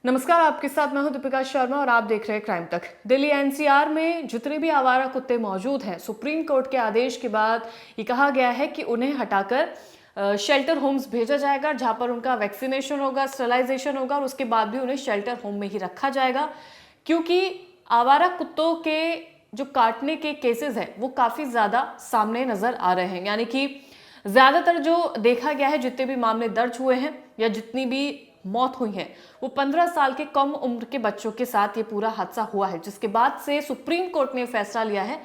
नमस्कार, आपके साथ मैं हूं दीपिका शर्मा और आप देख रहे हैं क्राइम तक। दिल्ली एनसीआर में जितने भी आवारा कुत्ते मौजूद हैं, सुप्रीम कोर्ट के आदेश के बाद ये कहा गया है कि उन्हें हटाकर शेल्टर होम्स भेजा जाएगा, जहां पर उनका वैक्सीनेशन होगा, स्टरलाइजेशन होगा और उसके बाद भी उन्हें शेल्टर होम में ही रखा जाएगा। क्योंकि आवारा कुत्तों के जो काटने के केसेस हैं वो काफी ज्यादा सामने नजर आ रहे हैं। यानी कि ज्यादातर जो देखा गया है, जितने भी मामले दर्ज हुए हैं या जितनी भी मौत हुई है, वो 15 साल के कम उम्र के बच्चों के साथ ये पूरा हादसा हुआ है। जिसके बाद से सुप्रीम कोर्ट ने फैसला लिया है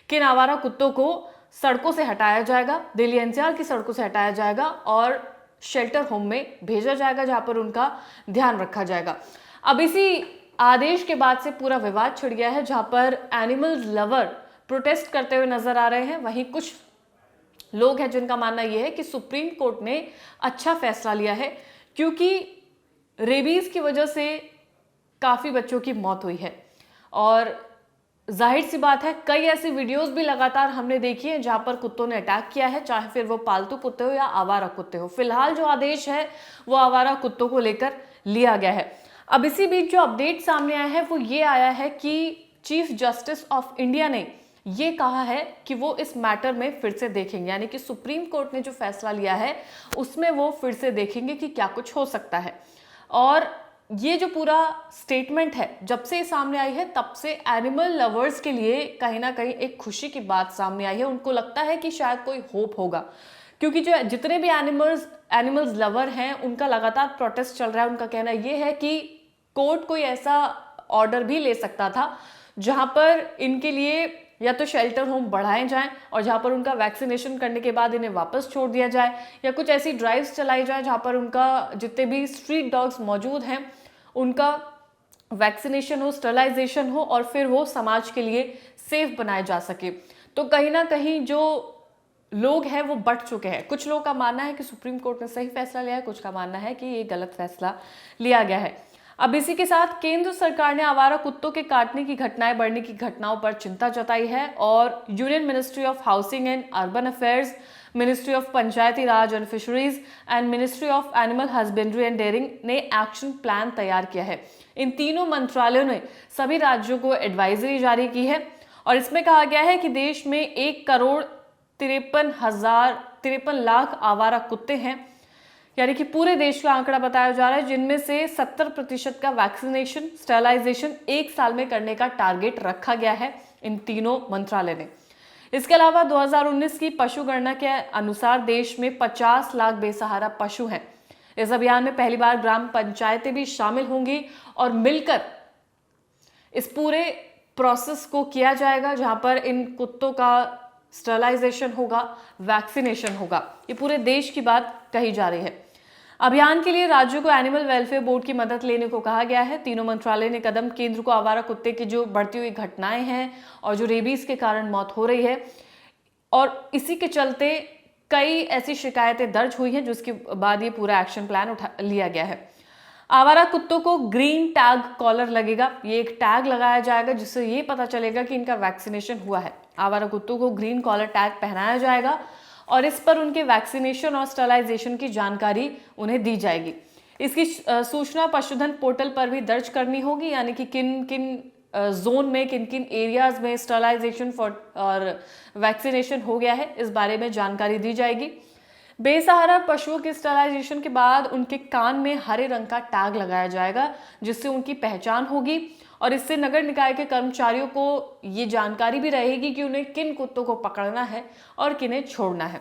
कि इन आवारा कुत्तों को सड़कों से हटाया जाएगा, दिल्ली एनसीआर की सड़कों से हटाया जाएगा और शेल्टर होम में भेजा जाएगा, जहां पर उनका ध्यान रखा जाएगा। अब इसी आदेश के बाद से पूरा विवाद छिड़ गया है, जहां पर एनिमल लवर प्रोटेस्ट करते हुए नजर आ रहे हैं। वहीं कुछ लोग हैं जिनका मानना यह है कि सुप्रीम कोर्ट ने अच्छा फैसला लिया है, क्योंकि रेबीज की वजह से काफी बच्चों की मौत हुई है। और जाहिर सी बात है, कई ऐसी वीडियोस भी लगातार हमने देखी है जहां पर कुत्तों ने अटैक किया है, चाहे फिर वो पालतू कुत्ते हो या आवारा कुत्ते हो। फिलहाल जो आदेश है वो आवारा कुत्तों को लेकर लिया गया है। अब इसी बीच जो अपडेट सामने आया है वो ये आया है कि चीफ जस्टिस ऑफ इंडिया ने ये कहा है कि वो इस मैटर में फिर से देखेंगे। यानी कि सुप्रीम कोर्ट ने जो फैसला लिया है उसमें वो फिर से देखेंगे कि क्या कुछ हो सकता है। और ये जो पूरा स्टेटमेंट है, जब से सामने आई है तब से एनिमल लवर्स के लिए कहीं ना कहीं एक खुशी की बात सामने आई है। उनको लगता है कि शायद कोई होप होगा, क्योंकि जो जितने भी एनिमल्स लवर हैं उनका लगातार प्रोटेस्ट चल रहा है। उनका कहना ये है कि कोर्ट कोई ऐसा ऑर्डर भी ले सकता था जहां पर इनके लिए या तो शेल्टर होम बढ़ाए जाएं और जहां पर उनका वैक्सीनेशन करने के बाद इन्हें वापस छोड़ दिया जाए, या कुछ ऐसी ड्राइव्स चलाई जाए जहां पर उनका जितने भी स्ट्रीट डॉग्स मौजूद हैं उनका वैक्सीनेशन हो, स्टरलाइजेशन हो और फिर वो समाज के लिए सेफ बनाए जा सके। तो कहीं ना कहीं जो लोग हैं वो बढ़ चुके हैं। कुछ लोगों का मानना है कि सुप्रीम कोर्ट ने सही फैसला लिया है, कुछ का मानना है कि ये गलत फैसला लिया गया है। अब इसी के साथ केंद्र सरकार ने आवारा कुत्तों के काटने की घटनाएं बढ़ने की घटनाओं पर चिंता जताई है और union ministry of housing and urban affairs, ministry of Panchayati Raj and fisheries and ministry of animal husbandry and dairying ने एक्शन प्लान तैयार किया है। इन तीनों मंत्रालयों ने सभी राज्यों को एडवाइजरी जारी की है और इसमें कहा गया है कि देश में 1,53,लाख आवारा कुत्ते हैं। यानी कि पूरे देश का आंकड़ा बताया जा रहा है, जिनमें से 70% का वैक्सीनेशन, स्टरलाइजेशन 1 साल में करने का टारगेट रखा गया है इन तीनों मंत्रालय ने। इसके अलावा 2019 की पशु गणना के अनुसार देश में 50 लाख बेसहारा पशु हैं। इस अभियान में पहली बार ग्राम पंचायतें भी शामिल होंगी और मिलकर इस पूरे प्रोसेस को किया जाएगा, जहां पर इन कुत्तों का स्टरलाइजेशन होगा, वैक्सीनेशन होगा। ये पूरे देश की बात कही जा रही है। अभियान के लिए राज्यों को एनिमल वेलफेयर बोर्ड की मदद लेने को कहा गया है। तीनों मंत्रालय ने कदम केंद्र को आवारा कुत्ते की जो बढ़ती हुई घटनाएं हैं और जो रेबीज के कारण मौत हो रही है, और इसी के चलते कई ऐसी शिकायतें दर्ज हुई हैं, जिसके बाद ये पूरा एक्शन प्लान लिया गया है। आवारा कुत्तों को ग्रीन टैग कॉलर लगेगा। ये एक टैग लगाया जाएगा जिससे ये पता चलेगा कि इनका वैक्सीनेशन हुआ है। आवारा कुत्तों को ग्रीन कॉलर टैग पहनाया जाएगा और इस पर उनके वैक्सीनेशन और स्टरलाइजेशन की जानकारी उन्हें दी जाएगी। इसकी सूचना पशुधन पोर्टल पर भी दर्ज करनी होगी। यानी कि किन किन जोन में, किन किन एरियाज में स्टरलाइजेशन और वैक्सीनेशन हो गया है, इस बारे में जानकारी दी जाएगी। बेसहारा पशुओं के स्टरलाइजेशन के बाद उनके कान में हरे रंग का टैग लगाया जाएगा, जिससे उनकी पहचान होगी और इससे नगर निकाय के कर्मचारियों को ये जानकारी भी रहेगी कि उन्हें किन कुत्तों को पकड़ना है और किन्हें छोड़ना है।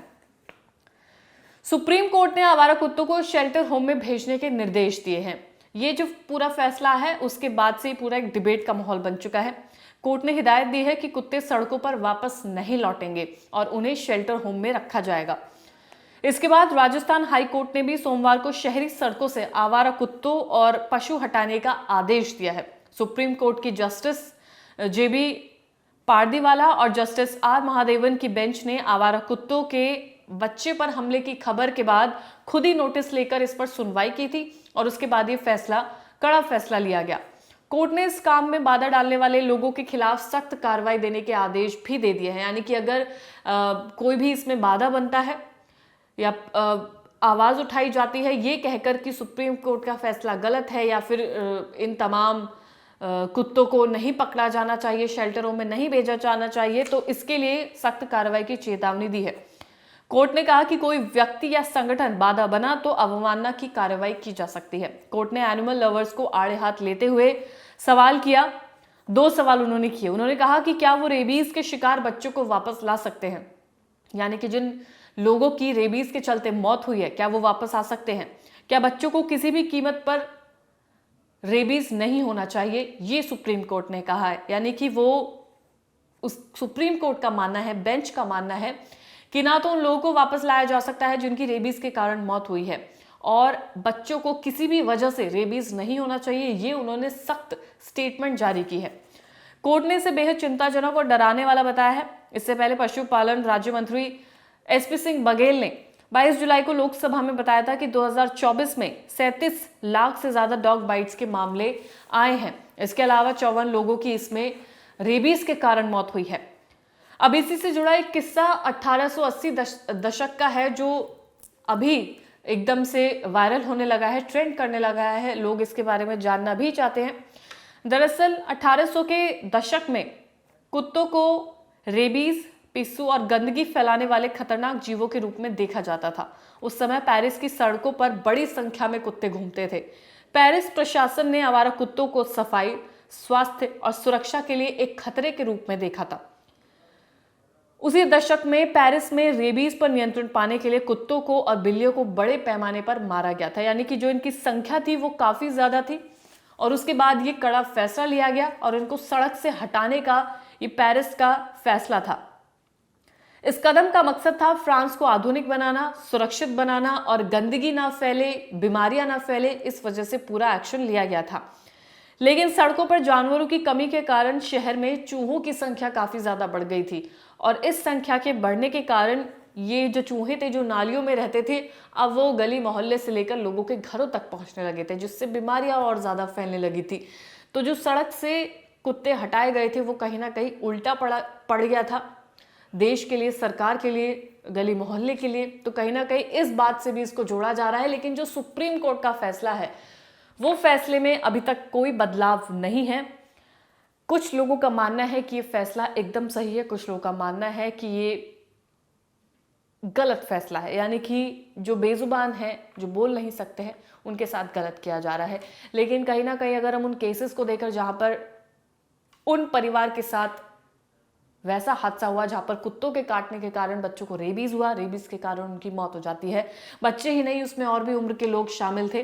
सुप्रीम कोर्ट ने आवारा कुत्तों को शेल्टर होम में भेजने के निर्देश दिए हैं। ये जो पूरा फैसला है उसके बाद से पूरा एक डिबेट का माहौल बन चुका है। कोर्ट ने हिदायत दी है कि कुत्ते सड़कों पर वापस नहीं लौटेंगे और उन्हें शेल्टर होम में रखा जाएगा। इसके बाद राजस्थान हाई कोर्ट ने भी सोमवार को शहरी सड़कों से आवारा कुत्तों और पशु हटाने का आदेश दिया है। सुप्रीम कोर्ट की जस्टिस जेबी पारदीवाला और जस्टिस आर महादेवन की बेंच ने आवारा कुत्तों के बच्चे पर हमले की खबर के बाद खुद ही नोटिस लेकर इस पर सुनवाई की थी और उसके बाद ये कड़ा फैसला लिया गया। कोर्ट ने इस काम में बाधा डालने वाले लोगों के खिलाफ सख्त कार्रवाई देने के आदेश भी दे दिए हैं। यानी कि अगर कोई भी इसमें बाधा बनता है या आवाज़ उठाई जाती है ये कहकर कि सुप्रीम कोर्ट का फैसला गलत है या फिर इन तमाम कुत्तों को नहीं पकड़ा जाना चाहिए, शेल्टरों में नहीं भेजा जाना चाहिए, तो इसके लिए सख्त कार्रवाई की चेतावनी दी है। कोर्ट ने कहा कि कोई व्यक्ति या संगठन बाधा बना तो अवमानना की कार्रवाई की जा सकती है। कोर्ट ने एनिमल लवर्स को आड़े हाथ लेते हुए सवाल किया। 2 सवाल उन्होंने किए। उन्होंने कहा कि क्या वो रेबीज के शिकार बच्चों को वापस ला सकते हैं, यानी कि जिन लोगों की रेबीज के चलते मौत हुई है क्या वो वापस आ सकते हैं, क्या बच्चों को किसी भी कीमत पर रेबीज नहीं होना चाहिए, ये सुप्रीम कोर्ट ने कहा है। यानी कि वो उस सुप्रीम कोर्ट का मानना है, बेंच का मानना है कि ना तो उन लोगों को वापस लाया जा सकता है जिनकी रेबीज के कारण मौत हुई है, और बच्चों को किसी भी वजह से रेबीज नहीं होना चाहिए, ये उन्होंने सख्त स्टेटमेंट जारी की है। कोर्ट ने इसे बेहद चिंताजनक और डराने वाला बताया है। इससे पहले पशुपालन राज्य मंत्री एसपी सिंह बघेल ने 22 जुलाई को लोकसभा में बताया था कि 2024 में 37 लाख से ज्यादा डॉग बाइट्स के मामले आए हैं। इसके अलावा 54 लोगों की इसमें रेबीज के कारण मौत हुई है। अब इसी से जुड़ा एक किस्सा 1880 दशक का है जो अभी एकदम से वायरल होने लगा है, ट्रेंड करने लगा है, लोग इसके बारे में जानना भी चाहते हैं। दरअसल 1800 के दशक में कुत्तों को रेबीज, पिस्सू और गंदगी फैलाने वाले खतरनाक जीवों के रूप में देखा जाता था। उस समय पेरिस की सड़कों पर बड़ी संख्या में कुत्ते घूमते थे। पेरिस प्रशासन ने आवारा कुत्तों को सफाई, स्वास्थ्य और सुरक्षा के लिए एक खतरे के रूप में देखा था। उसी दशक में पेरिस में रेबीज पर नियंत्रण पाने के लिए कुत्तों को और बिल्लियों को बड़े पैमाने पर मारा गया था, यानी कि जो इनकी संख्या थी वो काफी ज्यादा थी। और उसके बाद ये कड़ा फैसला लिया गया और इनको सड़क से हटाने का ये पेरिस का फैसला था। इस कदम का मकसद था फ्रांस को आधुनिक बनाना, सुरक्षित बनाना और गंदगी ना फैले, बीमारियां ना फैले, इस वजह से पूरा एक्शन लिया गया था। लेकिन सड़कों पर जानवरों की कमी के कारण शहर में चूहों की संख्या काफी ज्यादा बढ़ गई थी, और इस संख्या के बढ़ने के कारण ये जो चूहे थे जो नालियों में रहते थे, अब वो गली मोहल्ले से लेकर लोगों के घरों तक पहुंचने लगे थे, जिससे बीमारियां और ज्यादा फैलने लगी थी। तो जो सड़क से कुत्ते हटाए गए थे वो कहीं ना कहीं उल्टा पड़ गया था देश के लिए, सरकार के लिए, गली मोहल्ले के लिए। तो कहीं ना कहीं इस बात से भी इसको जोड़ा जा रहा है। लेकिन जो सुप्रीम कोर्ट का फैसला है वो फैसले में अभी तक कोई बदलाव नहीं है। कुछ लोगों का मानना है कि ये फैसला एकदम सही है, कुछ लोगों का मानना है कि ये गलत फैसला है, यानी कि जो बेजुबान हैं, जो बोल नहीं सकते हैं, उनके साथ गलत किया जा रहा है। लेकिन कहीं ना कहीं अगर हम उन केसेस को देखकर जहां पर उन परिवार के साथ वैसा हादसा हुआ जहां पर कुत्तों के काटने के कारण बच्चों को रेबीज हुआ, रेबीज के कारण उनकी मौत हो जाती है, बच्चे ही नहीं उसमें और भी उम्र के लोग शामिल थे,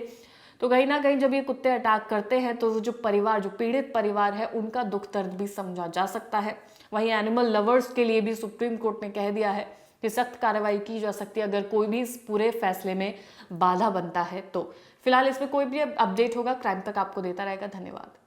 तो कहीं ना कहीं जब ये कुत्ते अटैक करते हैं तो जो परिवार, जो पीड़ित परिवार है, उनका दुख दर्द भी समझा जा सकता है। वहीं एनिमल लवर्स के लिए भी सुप्रीम कोर्ट ने कह दिया है कि सख्त कार्रवाई की जा सकती है अगर कोई भी इस पूरे फैसले में बाधा बनता है तो। फिलहाल इसमें कोई भी अपडेट होगा क्राइम तक आपको देता रहेगा। धन्यवाद।